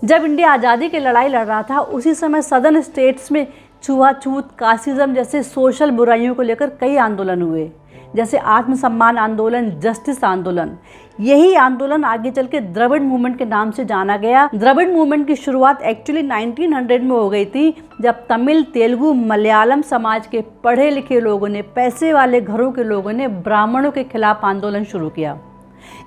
जब इंडिया आज़ादी की लड़ाई लड़ रहा था उसी समय सदर्न स्टेट्स में छुआछूत, कास्टिज्म जैसे सोशल बुराइयों को लेकर कई आंदोलन हुए, जैसे आत्मसम्मान आंदोलन, जस्टिस आंदोलन। यही आंदोलन आगे चल के द्रविड़ मूवमेंट के नाम से जाना गया। द्रविड़ मूवमेंट की शुरुआत एक्चुअली 1900 में हो गई थी, जब तमिल, तेलुगु, मलयालम समाज के पढ़े लिखे लोगों ने, पैसे वाले घरों के लोगों ने ब्राह्मणों के खिलाफ आंदोलन शुरू किया।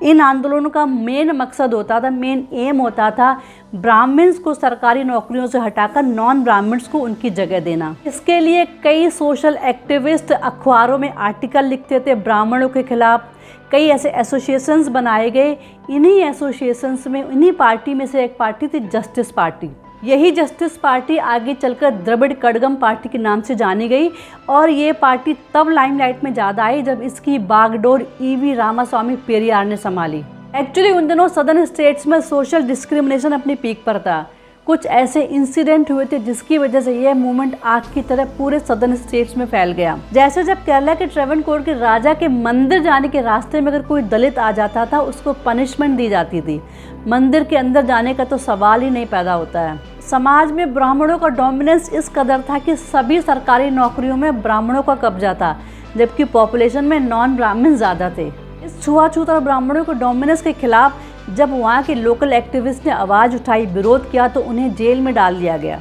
इन आंदोलनों का मेन मकसद होता था, मेन एम होता था ब्राह्मण्स को सरकारी नौकरियों से हटाकर नॉन ब्राह्मण्स को उनकी जगह देना। इसके लिए कई सोशल एक्टिविस्ट अखबारों में आर्टिकल लिखते थे ब्राह्मणों के खिलाफ। कई ऐसे एसोसिएशंस बनाए गए। इन्हीं एसोसिएशंस में, इन्हीं पार्टी में से एक पार्टी थी जस्टिस पार्टी। यही जस्टिस पार्टी आगे चलकर द्रविड़ कड़गम पार्टी के नाम से जानी गई और ये पार्टी तब लाइमलाइट में ज़्यादा आई जब इसकी बागडोर ईवी रामास्वामी पेरियार ने संभाली। एक्चुअली उन दिनों सदर्न स्टेट्स में सोशल डिस्क्रिमिनेशन अपनी पीक पर था। कुछ ऐसे इंसिडेंट हुए थे जिसकी वजह से यह मूवमेंट आग की तरह पूरे सदर्न स्टेट्स में फैल गया। जैसे जब केरला के ट्रेवनकोर के राजा के मंदिर जाने के रास्ते में अगर कोई दलित आ जाता था, उसको पनिशमेंट दी जाती थी। मंदिर के अंदर जाने का तो सवाल ही नहीं पैदा होता है। समाज में ब्राह्मणों का डोमिनेंस इस कदर था कि सभी सरकारी नौकरियों में ब्राह्मणों का कब्जा था, जबकि पॉपुलेशन में नॉन ब्राह्मण ज़्यादा थे। इस छुआछूत और ब्राह्मणों के डोमिनेंस के खिलाफ जब वहाँ के लोकल एक्टिविस्ट ने आवाज़ उठाई, विरोध किया, तो उन्हें जेल में डाल दिया गया।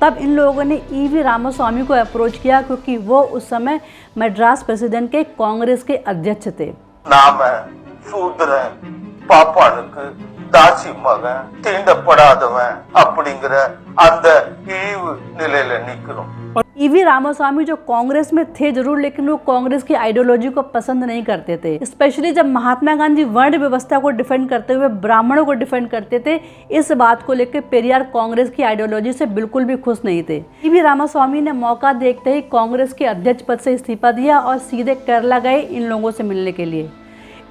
तब इन लोगों ने ईवी रामास्वामी को अप्रोच किया, क्योंकि वो उस समय मद्रास प्रेसिडेंट के कांग्रेस के अध्यक्ष थे। नाम है शूद्र पापனுக்கு தாசி மகன் தீண்டப்படாதவன் அப்படிங்கிற அந்த ஈவு நிலையில நிக்கணும்। ईवी रामास्वामी जो कांग्रेस में थे जरूर, लेकिन वो कांग्रेस की आइडियोलॉजी को पसंद नहीं करते थे। स्पेशली जब महात्मा गांधी वर्ण व्यवस्था को डिफेंड करते हुए ब्राह्मणों को डिफेंड करते थे, इस बात को लेकर पेरियार कांग्रेस की आइडियोलॉजी से बिल्कुल भी खुश नहीं थे। ईवी रामास्वामी ने मौका देखते ही कांग्रेस के अध्यक्ष पद से इस्तीफा दिया और सीधे केरला गए इन लोगों से मिलने के लिए।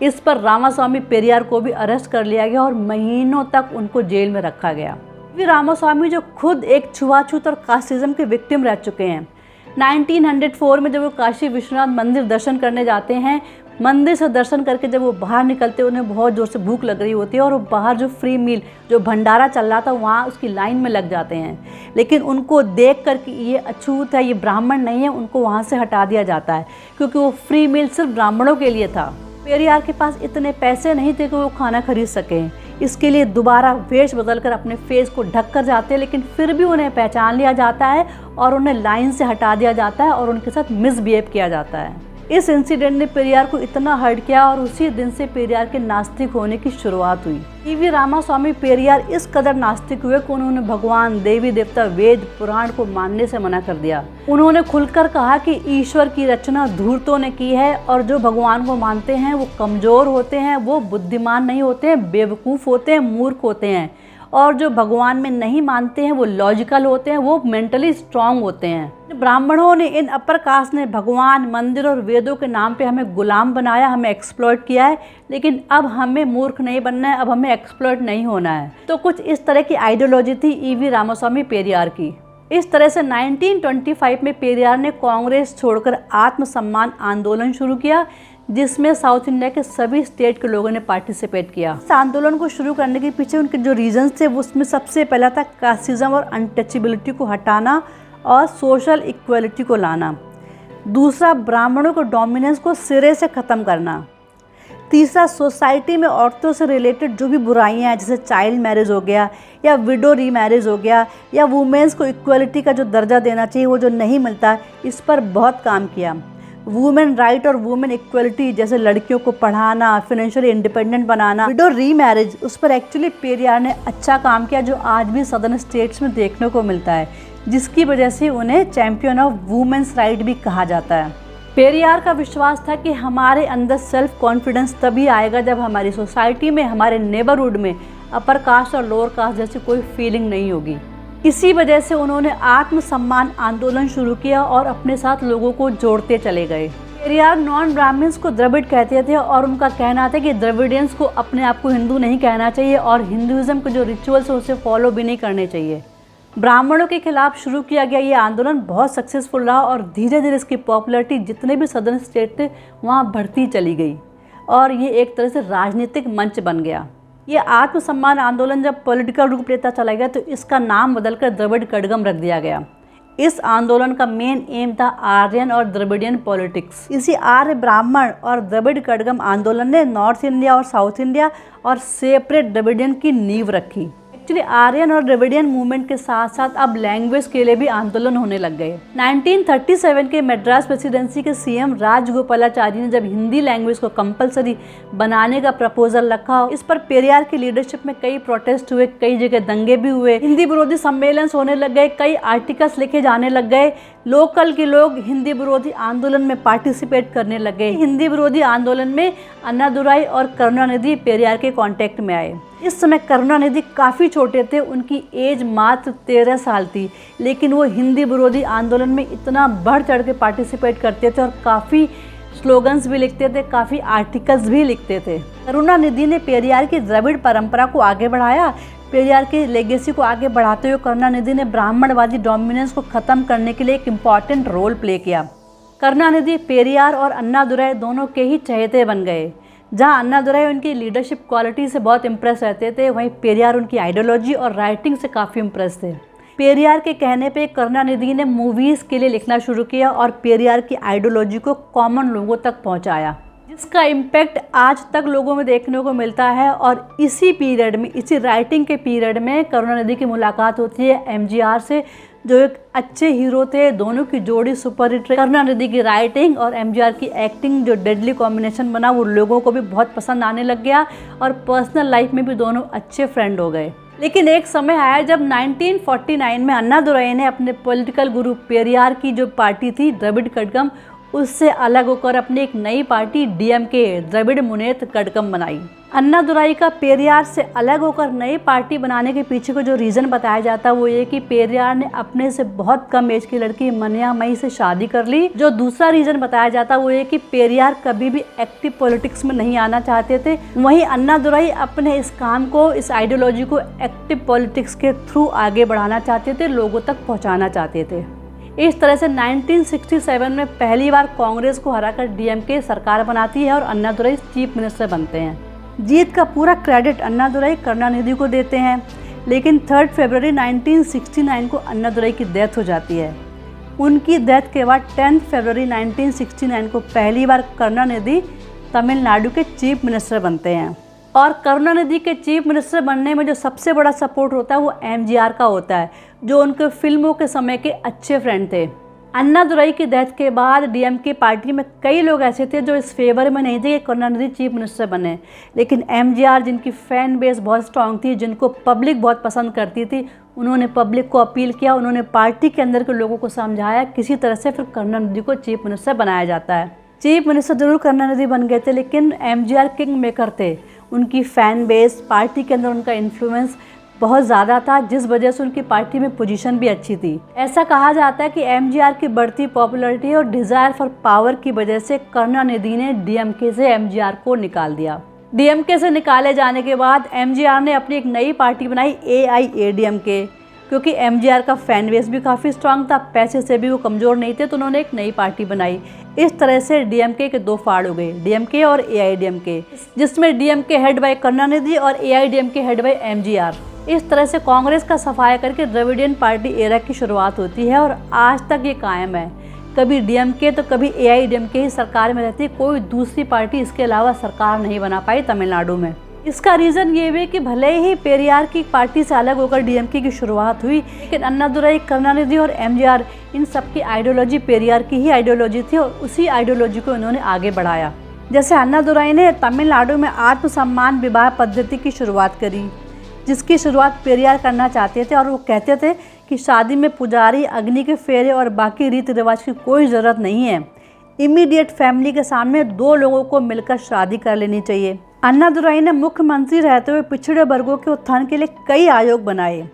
इस पर रामास्वामी पेरियार को भी अरेस्ट कर लिया गया और महीनों तक उनको जेल में रखा गया। ईवी रामास्वामी जो खुद एक छुआछूत और कास्टिज्म के विक्टिम रह चुके हैं। 1904 में जब वो काशी विश्वनाथ मंदिर दर्शन करने जाते हैं, मंदिर से दर्शन करके जब वो बाहर निकलते हैं, उन्हें बहुत ज़ोर से भूख लग रही होती है और वो बाहर जो फ्री मील, जो भंडारा चल रहा था, वहाँ उसकी लाइन में लग जाते हैं। लेकिन उनको देख कर कि ये अछूत है, ये ब्राह्मण नहीं है, उनको वहाँ से हटा दिया जाता है, क्योंकि वो फ्री मील सिर्फ ब्राह्मणों के लिए था। पेरियार के पास इतने पैसे नहीं थे कि वो खाना खरीद सकें। इसके लिए दोबारा वेश बदलकर अपने फेस को ढक कर जाते हैं, लेकिन फिर भी उन्हें पहचान लिया जाता है और उन्हें लाइन से हटा दिया जाता है और उनके साथ मिसबिहेव किया जाता है। इस इंसिडेंट ने पेरियार को इतना हर्ट किया और उसी दिन से पेरियार के नास्तिक होने की शुरुआत हुई। ईवी रामास्वामी पेरियार इस कदर नास्तिक हुए कि उन्होंने भगवान, देवी देवता, वेद, पुराण को मानने से मना कर दिया। उन्होंने खुलकर कहा कि ईश्वर की रचना धूर्तों ने की है और जो भगवान को मानते हैं वो कमज़ोर होते हैं, वो बुद्धिमान नहीं होते हैं, बेवकूफ़ होते हैं, मूर्ख होते हैं। और जो भगवान में नहीं मानते हैं वो लॉजिकल होते हैं, वो मेंटली स्ट्रांग होते हैं। ब्राह्मणों ने, इन अपर कास्ट ने भगवान, मंदिर और वेदों के नाम पे हमें गुलाम बनाया, हमें एक्सप्लॉइट किया है, लेकिन अब हमें मूर्ख नहीं बनना है, अब हमें एक्सप्लॉइट नहीं होना है। तो कुछ इस तरह की आइडियोलॉजी थी ईवी रामास्वामी पेरियार की। इस तरह से 1925 में पेरियार ने कांग्रेस छोड़कर आत्मसम्मान आंदोलन शुरू किया, जिसमें साउथ इंडिया के सभी स्टेट के लोगों ने पार्टिसिपेट किया। इस आंदोलन को शुरू करने के पीछे उनके जो रीजंस थे, उसमें सबसे पहला था कास्टिज्म और अनटचेबिलिटी को हटाना और सोशल इक्वलिटी को लाना। दूसरा, ब्राह्मणों को डोमिनेंस को सिरे से ख़त्म करना। तीसरा, सोसाइटी में औरतों से रिलेटेड जो भी बुराइयां हैं, जैसे चाइल्ड मैरिज हो गया या विडो रीमैरिज हो गया या वुमेन्स को इक्वलिटी का जो दर्जा देना चाहिए वो जो नहीं मिलता, इस पर बहुत काम किया। वुमेन राइट और वुमेन इक्वलिटी, जैसे लड़कियों को पढ़ाना, फाइनेंशियली इंडिपेंडेंट बनाना, विडो रीमैरिज, उस पर एक्चुअली पेरियार ने अच्छा काम किया, जो आज भी सदर्न स्टेट्स में देखने को मिलता है, जिसकी वजह से उन्हें चैम्पियन ऑफ वुमेन्स राइट भी कहा जाता है। पेरियार का विश्वास था कि हमारे अंदर सेल्फ कॉन्फिडेंस तभी आएगा जब हमारी सोसाइटी में, हमारे नेबरहुड में अपर कास्ट और लोअर कास्ट जैसी कोई फीलिंग नहीं होगी। इसी वजह से उन्होंने आत्मसम्मान आंदोलन शुरू किया और अपने साथ लोगों को जोड़ते चले गए। पेरियार नॉन ब्राह्मण्स को द्रविड़ कहते थे और उनका कहना था कि द्रविडियंस को अपने आप को हिंदू नहीं कहना चाहिए और हिंदुइज्म के जो रिचुअल्स हैं उसे फॉलो भी नहीं करने चाहिए। ब्राह्मणों के खिलाफ शुरू किया गया ये आंदोलन बहुत सक्सेसफुल रहा और धीरे धीरे इसकी पॉपुलैरिटी जितने भी सदर्न स्टेट थे वहाँ बढ़ती चली गई और ये एक तरह से राजनीतिक मंच बन गया। ये आत्मसम्मान आंदोलन जब पॉलिटिकल रूप लेता चला गया तो इसका नाम बदलकर द्रविड़ कड़गम रख दिया गया। इस आंदोलन का मेन एम था आर्यन और द्रविडियन पॉलिटिक्स। इसी आर्य ब्राह्मण और द्रविड़ कड़गम आंदोलन ने नॉर्थ इंडिया और साउथ इंडिया और सेपरेट द्रविडियन की नींव रखी। एक्चुअली आर्यन और द्रविडियन मूवमेंट के साथ साथ अब लैंग्वेज के लिए भी आंदोलन होने लग गए। 1937 के मद्रास प्रेसिडेंसी के सीएम राजगोपालाचारी ने जब हिंदी लैंग्वेज को कंपलसरी बनाने का प्रपोजल रखा, इस पर पेरियार की लीडरशिप में कई प्रोटेस्ट हुए, कई जगह दंगे भी हुए, हिंदी विरोधी सम्मेलन होने लग गए, कई आर्टिकल्स लिखे जाने लग गए। लोकल के लोग हिंदी विरोधी आंदोलन में पार्टिसिपेट करने लग गए। हिंदी विरोधी आंदोलन में अन्नादुराई और करुणानिधि पेरियार के कांटेक्ट में आए। इस समय करुणानिधि काफ़ी छोटे थे, उनकी एज मात्र 13 साल थी, लेकिन वो हिंदी विरोधी आंदोलन में इतना बढ़ चढ़ के पार्टिसिपेट करते थे और काफ़ी स्लोगन्स भी लिखते थे, काफ़ी आर्टिकल्स भी लिखते थे। करुणानिधि ने पेरियार की द्रविड़ परंपरा को आगे बढ़ाया। पेरियार के लेगेसी को आगे बढ़ाते हुए करुणानिधि ने ब्राह्मणवादी डोमिनेंस को ख़त्म करने के लिए एक इम्पॉर्टेंट रोल प्ले किया। करुणानिधि पेरियार और अन्नादुराई दोनों के ही चहेते बन गए। जहां अन्नादुराई उनकी लीडरशिप क्वालिटी से बहुत इम्प्रेस रहते थे, वहीं पेरियार उनकी आइडियोलॉजी और राइटिंग से काफ़ी इम्प्रेस थे। पेरियार के कहने पे करुणानिधि ने मूवीज़ के लिए लिखना शुरू किया और पेरियार की आइडियोलॉजी को कॉमन लोगों तक पहुंचाया, जिसका इम्पैक्ट आज तक लोगों में देखने को मिलता है। और इसी पीरियड में, इसी राइटिंग के पीरियड में करुणानिधि की मुलाकात होती है एमजीआर से, जो एक अच्छे हीरो थे। दोनों की जोड़ी सुपर हिट रही। करुणानिधि की राइटिंग और एमजीआर की एक्टिंग जो डेडली कॉम्बिनेशन बना, वो लोगों को भी बहुत पसंद आने लग गया और पर्सनल लाइफ में भी दोनों अच्छे फ्रेंड हो गए। लेकिन एक समय आया जब 1949 में अन्नादुराई ने अपने पॉलिटिकल गुरु पेरियार की जो पार्टी थी द्रविड़ कड़गम, उससे अलग होकर अपनी एक नई पार्टी डीएमके द्रविड़ मुनेत्र कड़गम बनाई। अन्नादुराई का पेरियार से अलग होकर नई पार्टी बनाने के पीछे को जो रीज़न बताया जाता है वो ये कि पेरियार ने अपने से बहुत कम एज की लड़की मनियामई से शादी कर ली। जो दूसरा रीज़न बताया जाता है वो ये कि पेरियार कभी भी एक्टिव पॉलिटिक्स में नहीं आना चाहते थे। वहीं अन्नादुराई अपने इस काम को, इस आइडियोलॉजी को एक्टिव पॉलिटिक्स के थ्रू आगे बढ़ाना चाहते थे, लोगों तक पहुँचाना चाहते थे। इस तरह से 1967 में पहली बार कांग्रेस को हराकर डीएमके सरकार बनाती है और अन्नादुराई चीफ मिनिस्टर बनते हैं। जीत का पूरा क्रेडिट अन्नादुराई करुणानिधि को देते हैं, लेकिन 3 फरवरी 1969 को अन्नादुराई की डेथ हो जाती है। उनकी डेथ के बाद 10 फरवरी 1969 को पहली बार करुणानिधि तमिलनाडु के चीफ मिनिस्टर बनते हैं। और करुणानिधि के चीफ मिनिस्टर बनने में जो सबसे बड़ा सपोर्ट होता है वो एमजीआर का होता है, जो उनके फिल्मों के समय के अच्छे फ्रेंड थे। अन्नादुराई की डेथ के बाद डीएमके पार्टी में कई लोग ऐसे थे जो इस फेवर में नहीं थे कि करुणानिधि चीफ मिनिस्टर बने, लेकिन एमजीआर, जिनकी फैन बेस बहुत स्ट्रांग थी, जिनको पब्लिक बहुत पसंद करती थी, उन्होंने पब्लिक को अपील किया, उन्होंने पार्टी के अंदर के लोगों को समझाया, किसी तरह से फिर करुणानिधि को चीफ मिनिस्टर बनाया जाता है। चीफ मिनिस्टर जरूर करुणानिधि बन गए थे, लेकिन एमजीआर किंग मेकर थे। उनकी फ़ैन बेस, पार्टी के अंदर उनका इन्फ्लुएंस बहुत ज़्यादा था, जिस वजह से उनकी पार्टी में पोजीशन भी अच्छी थी। ऐसा कहा जाता है कि एमजीआर की बढ़ती पॉपुलैरिटी और डिज़ायर फॉर पावर की वजह से करुणानिधि ने डीएमके से एमजीआर को निकाल दिया। डीएमके से निकाले जाने के बाद एमजीआर ने अपनी एक नई पार्टी बनाई, एआईएडीएमके, क्योंकि एमजीआर का फैन बेस भी काफ़ी स्ट्रांग था, पैसे से भी वो कमज़ोर नहीं थे, तो उन्होंने एक नई पार्टी बनाई। इस तरह से डीएमके के दो फाड़ हो गए, डीएमके और एआईडीएमके, जिसमें डीएमके हेड बाय करुणानिधि और एआईडीएमके हेड बाय एमजीआर। इस तरह से कांग्रेस का सफाया करके द्रविडियन पार्टी एरा की शुरुआत होती है और आज तक ये कायम है। कभी डीएमके तो कभी एआईडीएमके ही सरकार में रहती, कोई दूसरी पार्टी इसके अलावा सरकार नहीं बना पाई तमिलनाडु में। इसका रीज़न ये भी कि भले ही पेरियार की पार्टी से अलग होकर डीएमके की शुरुआत हुई, लेकिन अन्नादुराई, करुणानिधि और एमजीआर, इन सब की आइडियोलॉजी पेरियार की ही आइडियोलॉजी थी और उसी आइडियोलॉजी को इन्होंने आगे बढ़ाया। जैसे अन्नादुराई ने तमिलनाडु में आत्मसम्मान विवाह पद्धति की शुरुआत करी, जिसकी शुरुआत पेरियार करना चाहते थे, और वो कहते थे कि शादी में पुजारी, अग्नि के फेरे और बाकी रीति रिवाज की कोई ज़रूरत नहीं है। इमीडिएट फैमिली के सामने दो लोगों को मिलकर शादी कर लेनी चाहिए। अन्नादुराई ने मुख्यमंत्री रहते हुए पिछड़े वर्गों के उत्थान के लिए कई आयोग बनाए।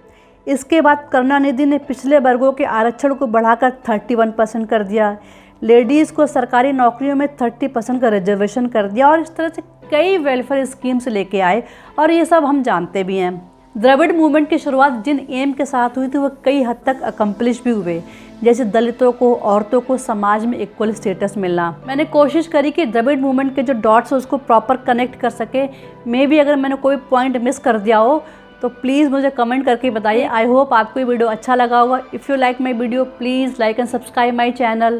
इसके बाद करुणानिधि ने पिछले वर्गों के आरक्षण को बढ़ाकर 31% कर दिया, लेडीज़ को सरकारी नौकरियों में 30% का रिजर्वेशन कर दिया, और इस तरह से कई वेलफेयर स्कीम्स लेके आए, और ये सब हम जानते भी हैं। द्रविड़ मूवमेंट की शुरुआत जिन एम के साथ हुई थी वो कई हद तक अकम्प्लिश भी हुए। जैसे दलितों को, औरतों को समाज में इक्वल स्टेटस मिलना। मैंने कोशिश करी कि द्रविड़ मूवमेंट के जो डॉट्स है उसको प्रॉपर कनेक्ट कर सके। मे बी अगर मैंने कोई पॉइंट मिस कर दिया हो तो प्लीज़ मुझे कमेंट करके बताइए। आई होप आपको ये वीडियो अच्छा लगा होगा। If you like my video please like and subscribe my channel.